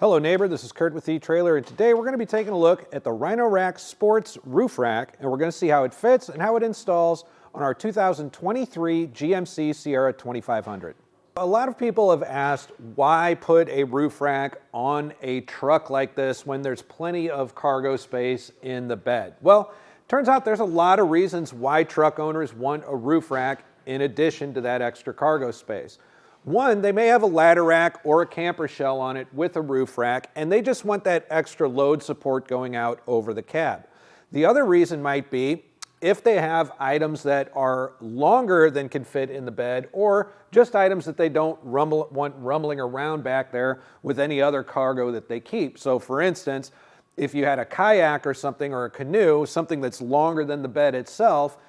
Hello neighbor, this is Curt with eTrailer, and today we're going to be taking a look at the Rhino-Rack Sportz roof rack, and we're going to see how it fits and how it installs on our 2023 GMC Sierra 2500. A lot of people have asked why put a roof rack on a truck like this when there's plenty of cargo space in the bed. Well, turns out there's a lot of reasons why truck owners want a roof rack in addition to that extra cargo space. One, they may have a ladder rack or a camper shell on it with a roof rack, and they just want that extra load support going out over the cab. The other reason might be if they have items that are longer than can fit in the bed, or just items that they don't want rumbling around back there with any other cargo that they keep. So for instance, if you had a kayak or something, or a canoe, something that's longer than the bed itself,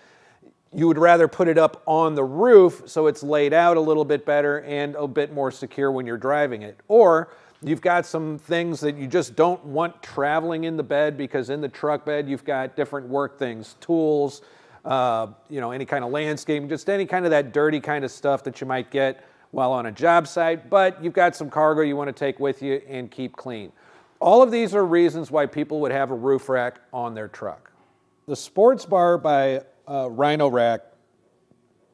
you would rather put it up on the roof so it's laid out a little bit better and a bit more secure when you're driving it. Or you've got some things that you just don't want traveling in the bed, because in the truck bed you've got different work things, tools, any kind of landscaping, just any kind of that dirty kind of stuff that you might get while on a job site, but you've got some cargo you want to take with you and keep clean. All of these are reasons why people would have a roof rack on their truck. The sports bar by Rhino Rack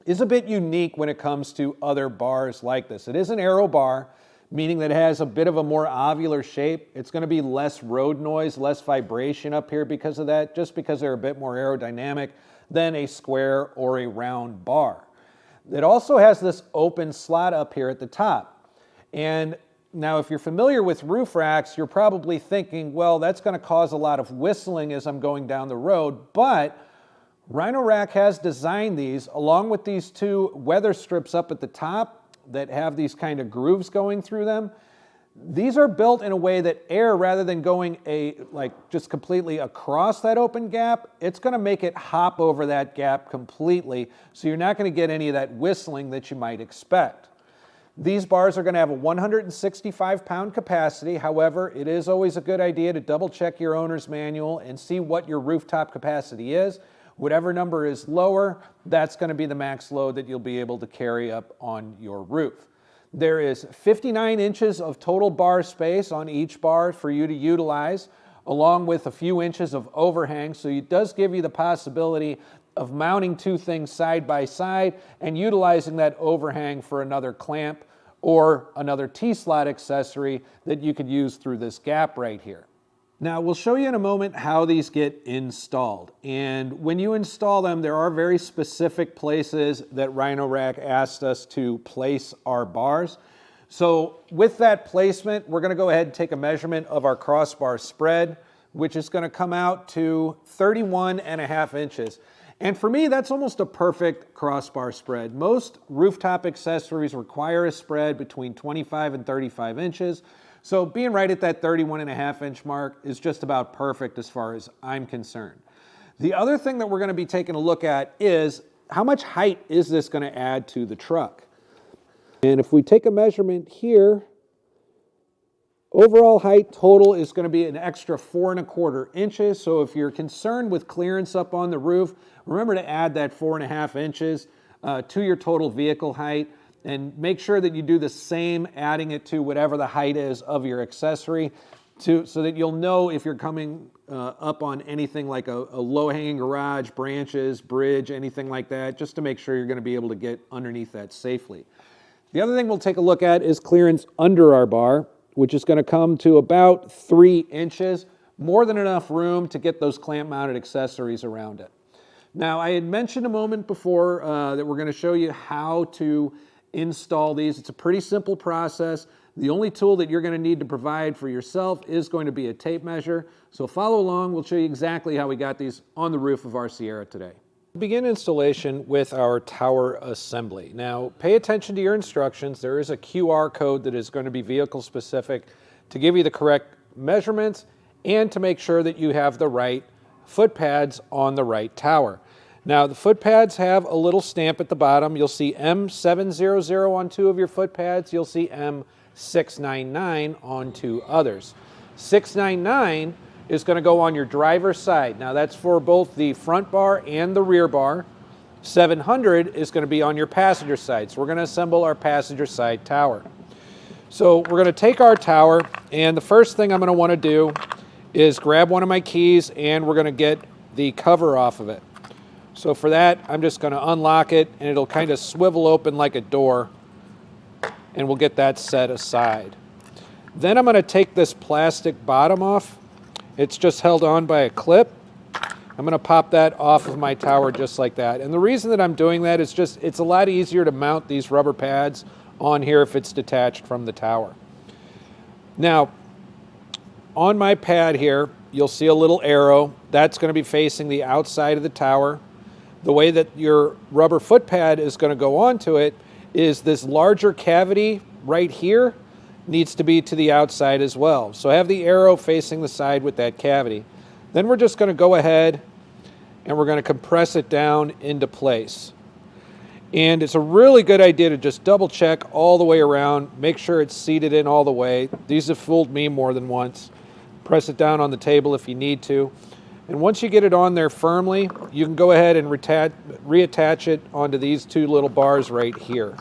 is a bit unique when it comes to other bars like this. It is an aero bar, meaning that it has a bit of a more ovular shape. It's going to be less road noise, less vibration up here because of that, just because they're a bit more aerodynamic than a square or a round bar. It also has this open slot up here at the top. And now if you're familiar with roof racks, you're probably thinking, well, that's going to cause a lot of whistling as I'm going down the road, but Rhino Rack has designed these along with these two weather strips up at the top that have these kind of grooves going through them. These are built in a way that air, rather than going just completely across that open gap, it's going to make it hop over that gap completely, so you're not going to get any of that whistling that you might expect. These bars are going to have a 165-pound capacity. However, it is always a good idea to double check your owner's manual and see what your rooftop capacity is. Whatever number is lower, that's going to be the max load that you'll be able to carry up on your roof. There is 59 inches of total bar space on each bar for you to utilize, along with a few inches of overhang, so it does give you the possibility of mounting two things side by side and utilizing that overhang for another clamp or another T-slot accessory that you could use through this gap right here. Now, we'll show you in a moment how these get installed. And when you install them, there are very specific places that Rhino Rack asked us to place our bars. So with that placement, we're going to go ahead and take a measurement of our crossbar spread, which is going to come out to 31.5 inches. And for me, that's almost a perfect crossbar spread. Most rooftop accessories require a spread between 25 and 35 inches. So being right at that 31.5 inch mark is just about perfect as far as I'm concerned. The other thing that we're going to be taking a look at is how much height is this going to add to the truck? And if we take a measurement here, overall height total is going to be an extra 4.25 inches. So if you're concerned with clearance up on the roof, remember to add that 4.5 inches to your total vehicle height. And make sure that you do the same, adding it to whatever the height is of your accessory, so that you'll know if you're coming up on anything like a low-hanging garage, branches, bridge, anything like that, just to make sure you're going to be able to get underneath that safely. The other thing we'll take a look at is clearance under our bar, which is going to come to about 3 inches, more than enough room to get those clamp-mounted accessories around it. Now, I had mentioned a moment before that we're going to show you how to install these. It's a pretty simple process. The only tool that you're going to need to provide for yourself is going to be a tape measure. So follow along. We'll show you exactly how we got these on the roof of our Sierra today. We'll begin installation with our tower assembly. Now, pay attention to your instructions. There is a QR code that is going to be vehicle specific to give you the correct measurements and to make sure that you have the right foot pads on the right tower. Now, the foot pads have a little stamp at the bottom. You'll see M700 on two of your foot pads. You'll see M699 on two others. 699 is going to go on your driver's side. Now, that's for both the front bar and the rear bar. 700 is going to be on your passenger side. So we're going to assemble our passenger side tower. So we're going to take our tower, and the first thing I'm going to want to do is grab one of my keys, and we're going to get the cover off of it. So for that, I'm just going to unlock it, and it'll kind of swivel open like a door, and we'll get that set aside. Then I'm going to take this plastic bottom off. It's just held on by a clip. I'm going to pop that off of my tower just like that. And the reason that I'm doing that is just it's a lot easier to mount these rubber pads on here if it's detached from the tower. Now, on my pad here, you'll see a little arrow. That's going to be facing the outside of the tower. The way that your rubber foot pad is going to go onto it is this larger cavity right here needs to be to the outside as well. So have the arrow facing the side with that cavity. Then we're just going to go ahead and we're going to compress it down into place. And it's a really good idea to just double check all the way around, make sure it's seated in all the way. These have fooled me more than once. Press it down on the table if you need to. And once you get it on there firmly, you can go ahead and reattach it onto these two little bars right here.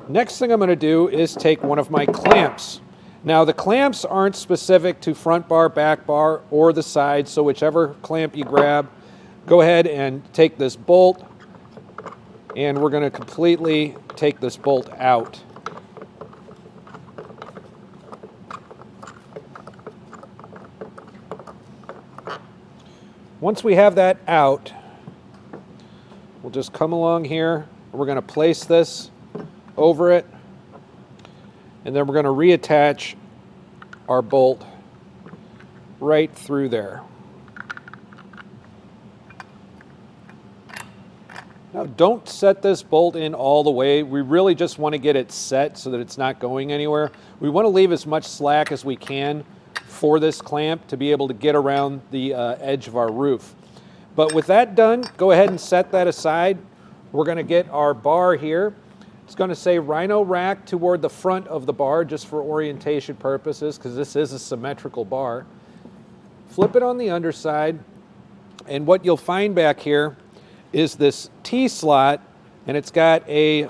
Next thing I'm going to do is take one of my clamps. Now the clamps aren't specific to front bar, back bar, or the side, so whichever clamp you grab, go ahead and take this bolt, and we're going to completely take this bolt out. Once we have that out, we'll just come along here. We're going to place this over it, and then we're going to reattach our bolt right through there. Now don't set this bolt in all the way. We really just want to get it set so that it's not going anywhere. We want to leave as much slack as we can for this clamp to be able to get around the edge of our roof. But with that done, go ahead and set that aside. We're going to get our bar here. It's going to say Rhino Rack toward the front of the bar just for orientation purposes because this is a symmetrical bar. Flip it on the underside, and what you'll find back here is this T-slot, and it's got a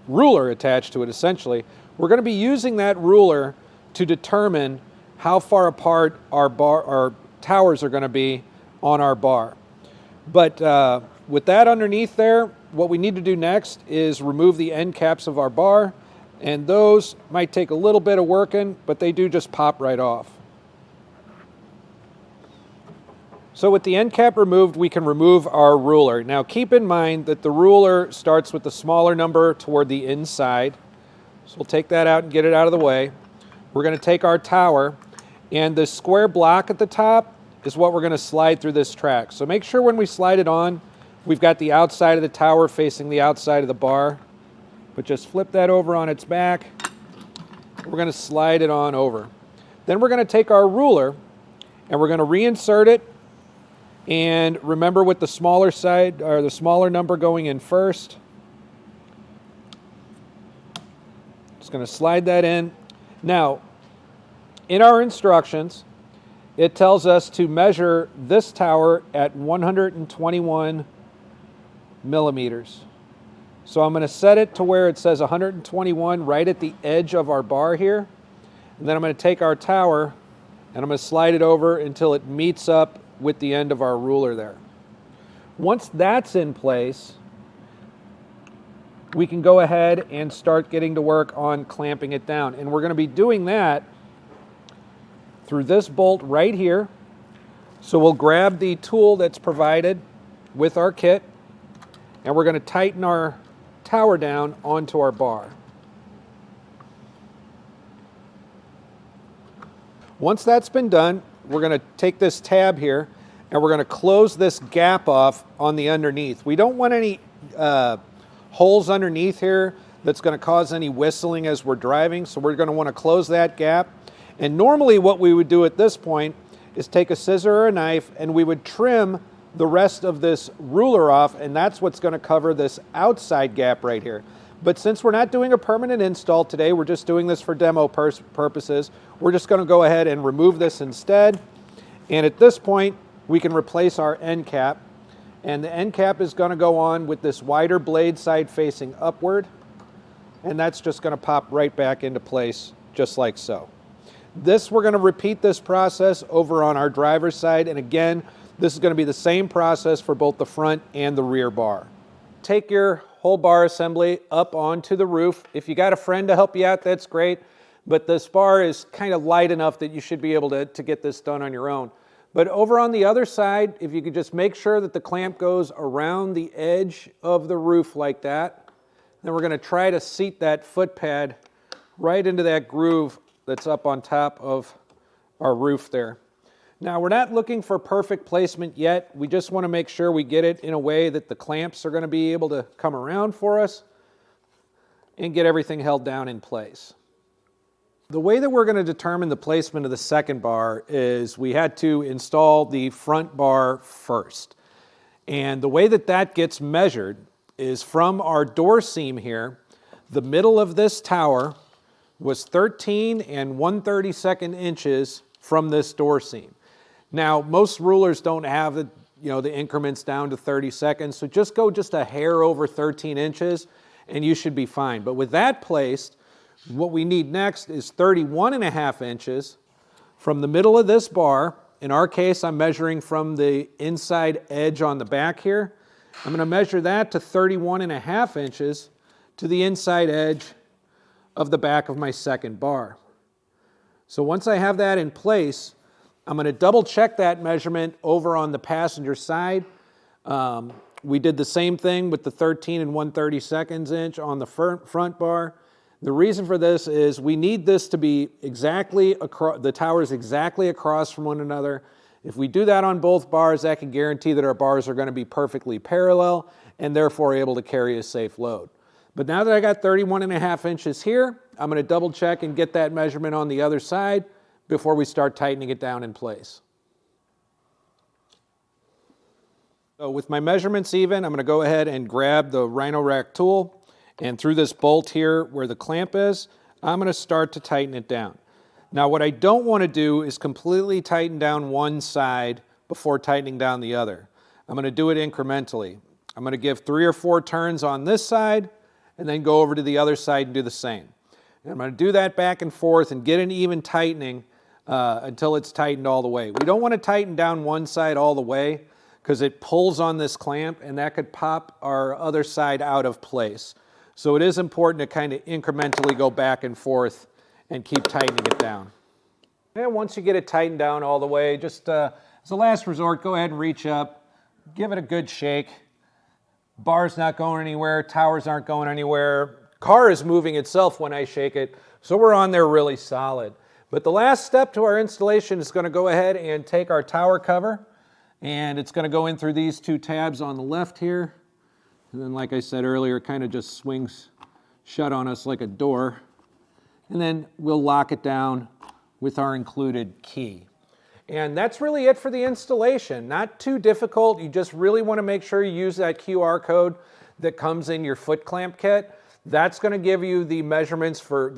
ruler attached to it essentially. We're going to be using that ruler to determine how far apart our towers are going to be on our bar. But with that underneath there, what we need to do next is remove the end caps of our bar, and those might take a little bit of working, but they do just pop right off. So with the end cap removed, we can remove our ruler. Now keep in mind that the ruler starts with the smaller number toward the inside. So we'll take that out and get it out of the way. We're going to take our tower, and the square block at the top is what we're going to slide through this track. So make sure when we slide it on, we've got the outside of the tower facing the outside of the bar, but just flip that over on its back. We're going to slide it on over. Then we're going to take our ruler and we're going to reinsert it. And remember with the smaller side, or the smaller number going in first. Just going to slide that in. Now, in our instructions, it tells us to measure this tower at 121 millimeters. So I'm going to set it to where it says 121 right at the edge of our bar here. And then I'm going to take our tower and I'm going to slide it over until it meets up with the end of our ruler there. Once that's in place, we can go ahead and start getting to work on clamping it down. And we're going to be doing that through this bolt right here. So we'll grab the tool that's provided with our kit, and we're going to tighten our tower down onto our bar. Once that's been done, we're going to take this tab here and we're going to close this gap off on the underneath. We don't want any holes underneath here that's going to cause any whistling as we're driving, so we're going to want to close that gap. And normally what we would do at this point is take a scissor or a knife and we would trim the rest of this ruler off, and that's what's going to cover this outside gap right here. But since we're not doing a permanent install today, we're just doing this for demo purposes, we're just going to go ahead and remove this instead. And at this point, we can replace our end cap. And the end cap is going to go on with this wider blade side facing upward. And that's just going to pop right back into place, just like so. We're going to repeat this process over on our driver's side. And again, this is going to be the same process for both the front and the rear bar. Take your whole bar assembly up onto the roof. If you got a friend to help you out, that's great. But this bar is kind of light enough that you should be able to get this done on your own. But over on the other side, if you could just make sure that the clamp goes around the edge of the roof like that, then we're going to try to seat that foot pad right into that groove that's up on top of our roof there. Now, we're not looking for perfect placement yet. We just want to make sure we get it in a way that the clamps are going to be able to come around for us and get everything held down in place. The way that we're going to determine the placement of the second bar is we had to install the front bar first. And the way that that gets measured is from our door seam here, the middle of this tower was 13 and 1/32 inches from this door seam. Now, most rulers don't have the increments down to 30 seconds, so just go just a hair over 13 inches and you should be fine. But with that placed, what we need next is 31.5 inches from the middle of this bar. In our case, I'm measuring from the inside edge on the back here. I'm going to measure that to 31.5 inches to the inside edge of the back of my second bar. So once I have that in place, I'm going to double check that measurement over on the passenger side. We did the same thing with the 13 and 1/32 inch on the front bar. The reason for this is we need this to be exactly across, the towers exactly across from one another. If we do that on both bars, that can guarantee that our bars are going to be perfectly parallel and therefore able to carry a safe load. But now that I got 31.5 inches here, I'm going to double check and get that measurement on the other side before we start tightening it down in place. So with my measurements even, I'm going to go ahead and grab the Rhino-Rack tool. And through this bolt here where the clamp is, I'm going to start to tighten it down. Now what I don't want to do is completely tighten down one side before tightening down the other. I'm going to do it incrementally. I'm going to give 3 or 4 turns on this side and then go over to the other side and do the same. And I'm going to do that back and forth and get an even tightening until it's tightened all the way. We don't want to tighten down one side all the way because it pulls on this clamp and that could pop our other side out of place. So it is important to kind of incrementally go back and forth and keep tightening it down. And once you get it tightened down all the way, just as a last resort, go ahead and reach up, give it a good shake. Bar's not going anywhere, towers aren't going anywhere. Car is moving itself when I shake it, so we're on there really solid. But the last step to our installation is going to go ahead and take our tower cover, and it's going to go in through these 2 tabs on the left here. And then, like I said earlier, it kind of just swings shut on us like a door. And then we'll lock it down with our included key. And that's really it for the installation. Not too difficult. You just really want to make sure you use that QR code that comes in your foot clamp kit. That's going to give you the measurements for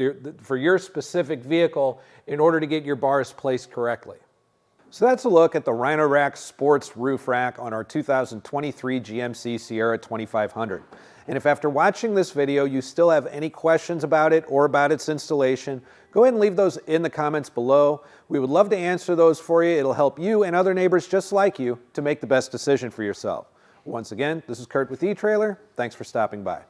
your specific vehicle in order to get your bars placed correctly. So that's a look at the Rhino-Rack Sportz Roof Rack on our 2023 GMC Sierra 2500. And if after watching this video you still have any questions about it or about its installation, go ahead and leave those in the comments below. We would love to answer those for you. It'll help you and other neighbors just like you to make the best decision for yourself. Once again, this is Curt with eTrailer. Thanks for stopping by.